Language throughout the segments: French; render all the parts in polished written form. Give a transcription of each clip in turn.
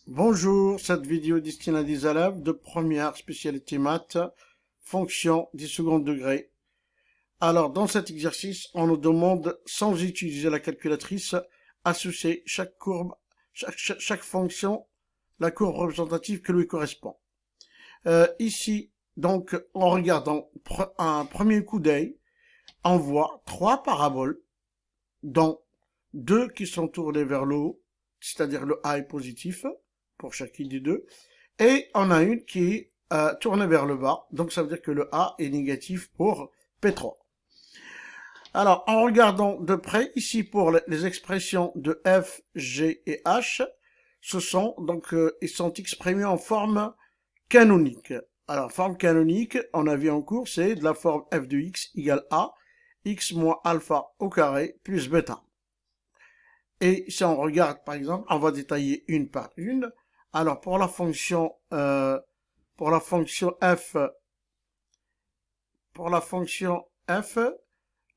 Bonjour, cette vidéo est destinée à des élèves de première spécialité maths, fonction du second degré. Alors, dans cet exercice, on nous demande, sans utiliser la calculatrice, associer chaque courbe, chaque fonction, la courbe représentative que lui correspond. Ici, donc, en regardant un premier coup d'œil, on voit trois paraboles, dont deux qui sont tournées vers le haut, c'est-à-dire le A est positif, pour chacune des deux, et on a une qui est tournée vers le bas, donc ça veut dire que le A est négatif pour P3. Alors, en regardant de près, ici pour les expressions de F, G et H, ce sont, donc, ils sont exprimés en forme canonique. Alors, forme canonique, on a vu en cours, c'est de la forme f de x égale a, x moins alpha au carré plus bêta. Et si on regarde, par exemple, on va détailler une par une. Alors, pour la fonction f,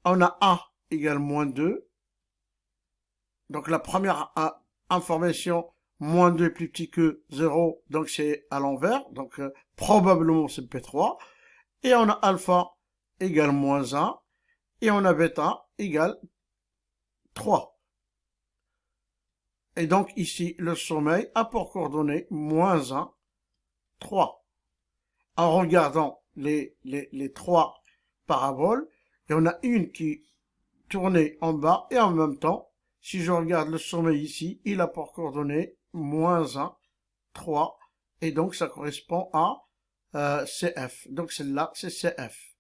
on a a égale moins 2. Donc, la première information, moins 2 est plus petit que 0, donc c'est à l'envers. Donc, probablement, c'est P3. Et on a alpha égale moins 1. Et on a bêta égale 3. Et donc, ici, le sommeil a pour coordonnées moins 1, 3. En regardant les trois paraboles, il y en a une qui tournait en bas et en même temps, si je regarde le sommet ici, il a pour coordonnées moins 1, 3, et donc ça correspond à CF. Donc celle-là, c'est CF.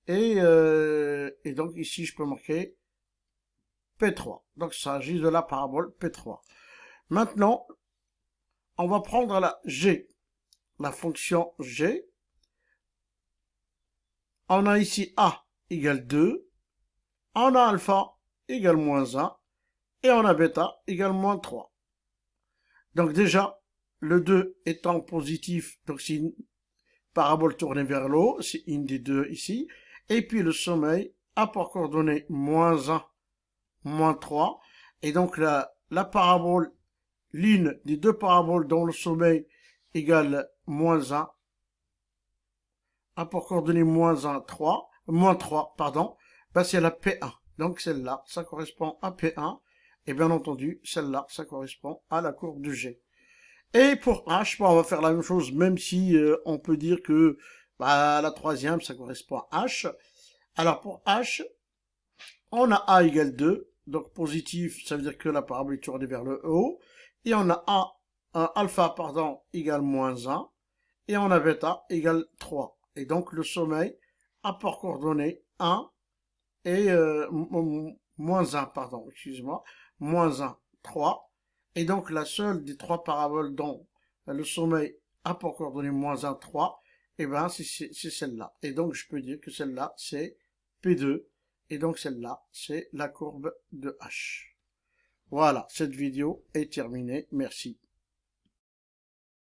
Et donc ici, je peux marquer P3. Donc il s'agit de la parabole P3. Maintenant, on va prendre la G, la fonction G. On a ici A égale 2, on a alpha égale moins 1, et on a bêta égale moins 3. Donc déjà, le 2 étant positif, donc c'est une parabole tournée vers le haut, c'est une des deux ici, et puis le sommeil a pour coordonnées moins 1, moins 3, et donc la parabole, l'une des deux paraboles dont le sommeil égale moins 1, a pour coordonnées moins 1, 3, moins 3, pardon, ben c'est la P1. Donc celle-là, ça correspond à P1. Et bien entendu, celle-là, ça correspond à la courbe de G. Et pour H, on va faire la même chose, même si on peut dire que bah, la troisième, ça correspond à H. Alors pour H, on a A égale 2. Donc positif, ça veut dire que la parabole est tournée vers le haut. Et on a alpha, pardon, égale moins 1. Et on a bêta égale 3. Et donc le sommeil a pour coordonnées 1 et moins 1, pardon, excuse-moi, moins 1, 3. Et donc la seule des trois paraboles dont le sommeil a pour coordonnées moins 1, 3, et ben c'est celle-là. Et donc je peux dire que celle-là c'est P2, et donc celle-là c'est la courbe de H. Voilà, cette vidéo est terminée, merci.